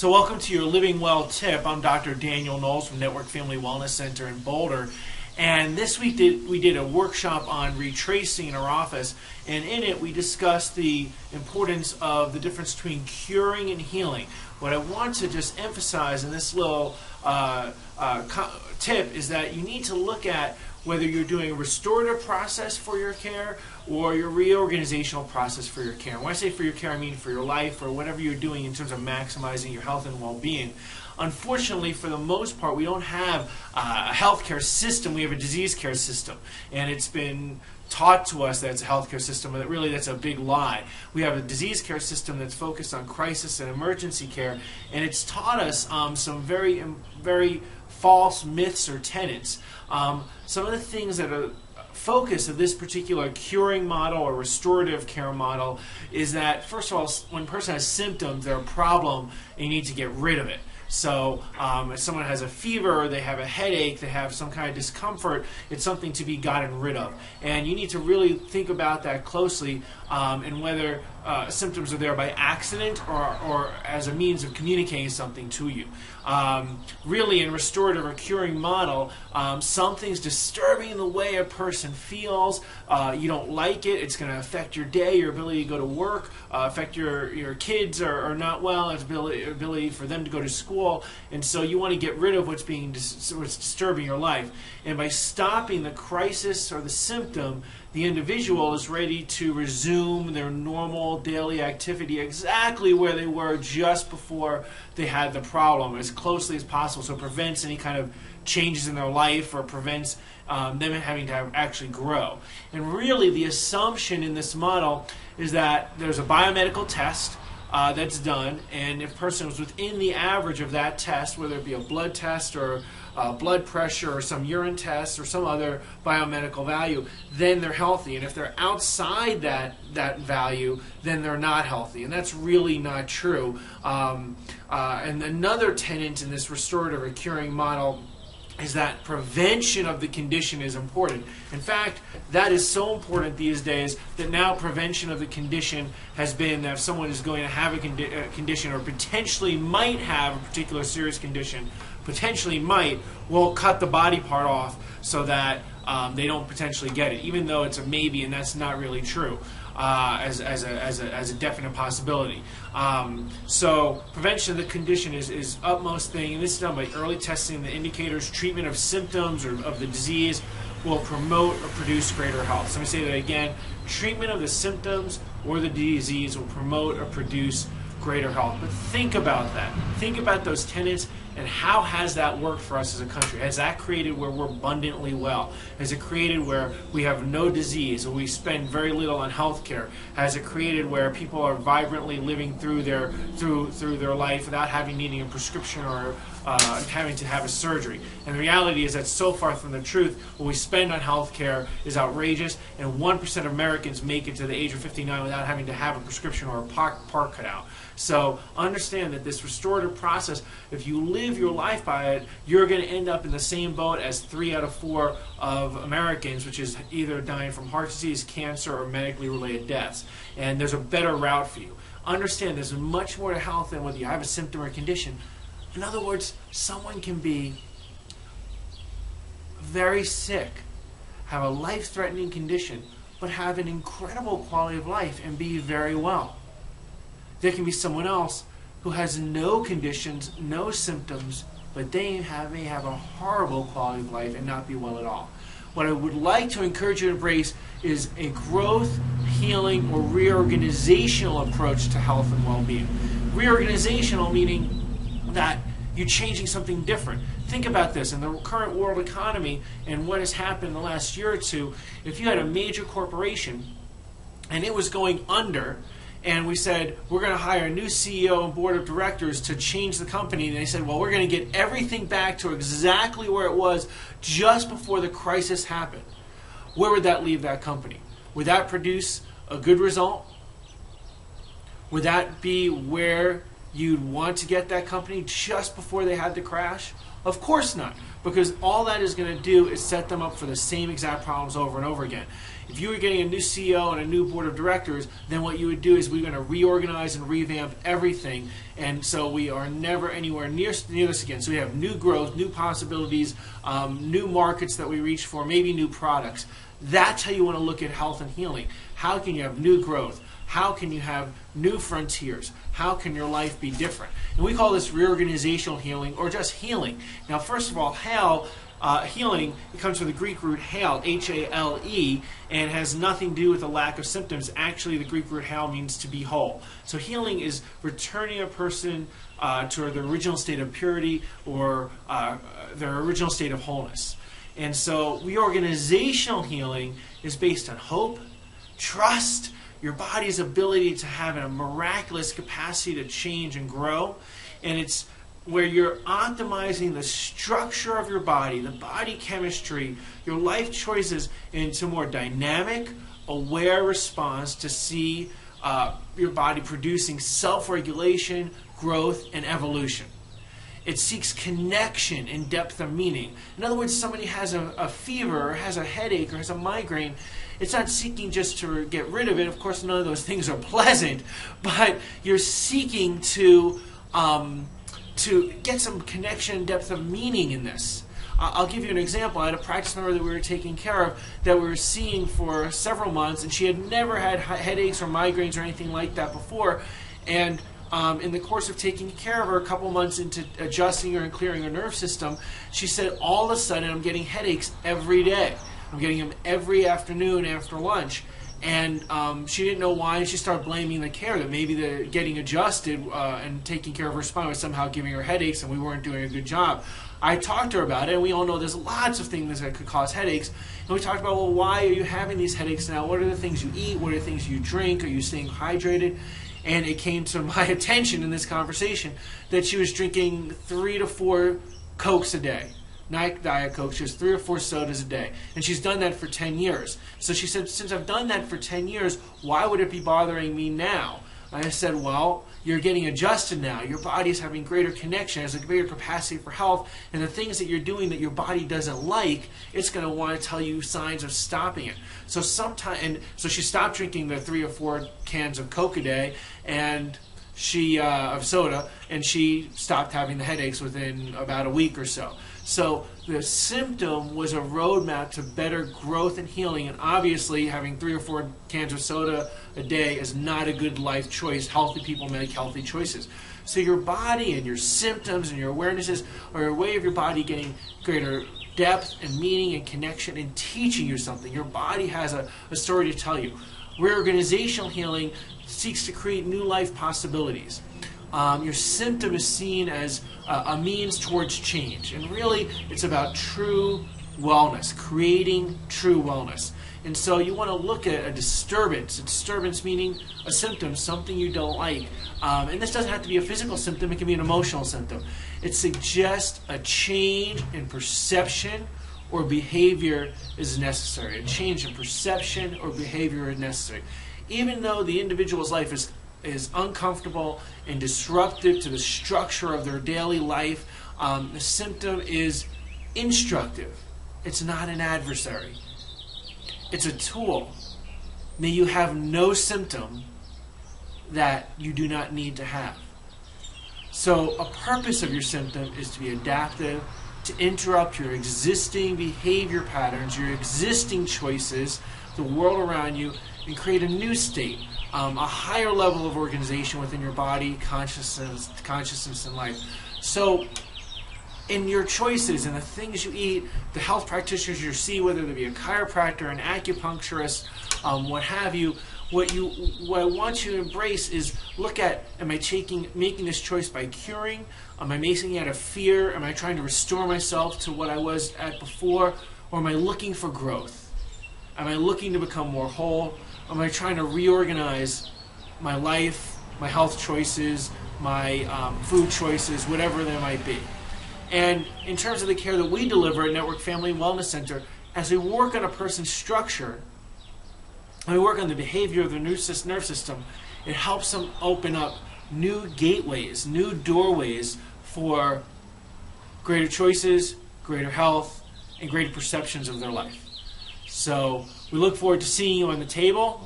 So welcome to your Living Well tip. I'm Dr. Daniel Knowles from Network Family Wellness Center in Boulder. And this week we did a workshop on retracing in our office, and in it we discussed the importance of the difference between curing and healing. What I want to just emphasize in this little tip is that you need to look at whether you're doing a restorative process for your care or your reorganizational process for your care. When I say for your care, I mean for your life or whatever you're doing in terms of maximizing your health and well-being. Unfortunately, for the most part, we don't have a healthcare system. We have a disease care system, and it's been taught to us that it's a healthcare system, but really that's a big lie. We have a disease care system that's focused on crisis and emergency care, and it's taught us some very false myths or tenets. Some of the things that are focus of this particular curing model or restorative care model is that, first of all, when a person has symptoms, they're a problem, and you need to get rid of it. So if someone has a fever, they have a headache, they have some kind of discomfort, it's something to be gotten rid of. And you need to really think about that closely and whether symptoms are there by accident or as a means of communicating something to you. Really, in restorative or curing model, something's disturbing the way a person feels. You don't like it. It's going to affect your day, your ability to go to work, affect your kids are not well, its ability for them to go to school. And so you want to get rid of what's disturbing your life. And by stopping the crisis or the symptom, the individual is ready to resume their normal daily activity exactly where they were just before they had the problem, as closely as possible, so it prevents any kind of changes in their life or prevents them having to actually grow. And really, the assumption in this model is that there's a biomedical test that's done, and if a person was within the average of that test, whether it be a blood test or blood pressure or some urine test or some other biomedical value, then they're healthy. And if they're outside that value, then they're not healthy. And that's really not true. And another tenet in this restorative or curing model is that prevention of the condition is important. In fact, that is so important these days that now prevention of the condition has been that if someone is going to have a condition or potentially might have a particular serious condition, we'll cut the body part off so that they don't potentially get it, even though it's a maybe, and that's not really true as a definite possibility. So prevention of the condition is utmost thing, and this is done by early testing the indicators. Treatment of symptoms or of the disease will promote or produce greater health. So let me say that again. Treatment of the symptoms or the disease will promote or produce greater health. But think about that. Think about those tenets, and how has that worked for us as a country? Has that created where we're abundantly well? Has it created where we have no disease or we spend very little on health care? Has it created where people are vibrantly living through their life without needing a prescription or having to have a surgery? And the reality is that so far from the truth, what we spend on health care is outrageous, and 1% of Americans make it to the age of 59 without having to have a prescription or a part cut out. So understand that this restorative process, if you live your life by it, you're going to end up in the same boat as 3 out of 4 of Americans, which is either dying from heart disease, cancer, or medically related deaths. And there's a better route for you. Understand there's much more to health than whether you have a symptom or condition. In other words, someone can be very sick, have a life-threatening condition, but have an incredible quality of life and be very well. There can be someone else who has no conditions, no symptoms, but they may have a horrible quality of life and not be well at all. What I would like to encourage you to embrace is a growth, healing, or reorganizational approach to health and well-being. Reorganizational meaning that you're changing something different. Think about this. In the current world economy and what has happened in the last year or two, if you had a major corporation and it was going under, and we said, we're going to hire a new CEO and board of directors to change the company, and they said, well, we're going to get everything back to exactly where it was just before the crisis happened, where would that leave that company? Would that produce a good result? Would that be where you'd want to get that company just before they had the crash? Of course not, because all that is going to do is set them up for the same exact problems over and over again. if you were getting a new CEO and a new board of directors, then what you would do is we're going to reorganize and revamp everything, and so we are never anywhere near this again. So we have new growth, new possibilities, new markets that we reach for, maybe new products. That's how you want to look at health and healing. How can you have new growth? How can you have new frontiers? How can your life be different? And we call this reorganizational healing, or just healing. Now, first of all, healing, it comes from the Greek root hale, H-A-L-E, and has nothing to do with the lack of symptoms. Actually, the Greek root hale means to be whole. So healing is returning a person to their original state of purity, or their original state of wholeness. And so reorganizational healing is based on hope, trust, your body's ability to have a miraculous capacity to change and grow. And it's where you're optimizing the structure of your body, the body chemistry, your life choices into a more dynamic, aware response to see your body producing self-regulation, growth, and evolution. It seeks connection and depth of meaning. In other words, somebody has a fever, or has a headache, or has a migraine. It's not seeking just to get rid of it. Of course, none of those things are pleasant, but you're seeking to get some connection and depth of meaning in this. I'll give you an example. I had a practice member that we were taking care of that we were seeing for several months, and she had never had headaches or migraines or anything like that before. And in the course of taking care of her, a couple months into adjusting her and clearing her nerve system, she said, all of a sudden I'm getting headaches every day. I'm getting them every afternoon after lunch. And she didn't know why, and she started blaming the care, that maybe the getting adjusted and taking care of her spine was somehow giving her headaches and we weren't doing a good job. I talked to her about it, and we all know there's lots of things that could cause headaches. And we talked about, well, why are you having these headaches now? What are the things you eat? What are the things you drink? Are you staying hydrated? And it came to my attention in this conversation that she was drinking 3 to 4 Cokes a day. Not Diet Coke, she has 3 or 4 sodas a day. And she's done that for 10 years. So she said, since I've done that for 10 years, why would it be bothering me now? And I said, well, you're getting adjusted now. Your body is having greater connection, has a greater capacity for health, and the things that you're doing that your body doesn't like, it's going to want to tell you signs of stopping it. So so she stopped drinking the 3 or 4 cans of Coke a day, and of soda, and she stopped having the headaches within about a week or so. So the symptom was a roadmap to better growth and healing, and obviously having 3 or 4 cans of soda a day is not a good life choice. Healthy people make healthy choices. So your body and your symptoms and your awarenesses are a way of your body getting greater depth and meaning and connection and teaching you something. Your body has a story to tell you. Reorganizational healing seeks to create new life possibilities. Your symptom is seen as a means towards change. And really, it's about true wellness, creating true wellness. And so you want to look at a disturbance. A disturbance meaning a symptom, something you don't like. And this doesn't have to be a physical symptom. It can be an emotional symptom. It suggests a change in perception or behavior is necessary. A change in perception or behavior is necessary. Even though the individual's life is uncomfortable and disruptive to the structure of their daily life, the symptom is instructive. It's not an adversary. It's a tool. May you have no symptom that you do not need to have. So a purpose of your symptom is to be adaptive, to interrupt your existing behavior patterns, your existing choices, the world around you, and create a new state, a higher level of organization within your body, consciousness, and life. So in your choices and the things you eat, the health practitioners you see, whether they be a chiropractor, an acupuncturist, what have you, what I want you to embrace is look at, am I making this choice by curing? Am I making it out of fear? Am I trying to restore myself to what I was at before? Or am I looking for growth? Am I looking to become more whole? Am I trying to reorganize my life, my health choices, my food choices, whatever they might be? And in terms of the care that we deliver at Network Family Wellness Center, as we work on a person's structure, and we work on the behavior of the nerve system, it helps them open up new gateways, new doorways for greater choices, greater health, and greater perceptions of their life. So we look forward to seeing you on the table.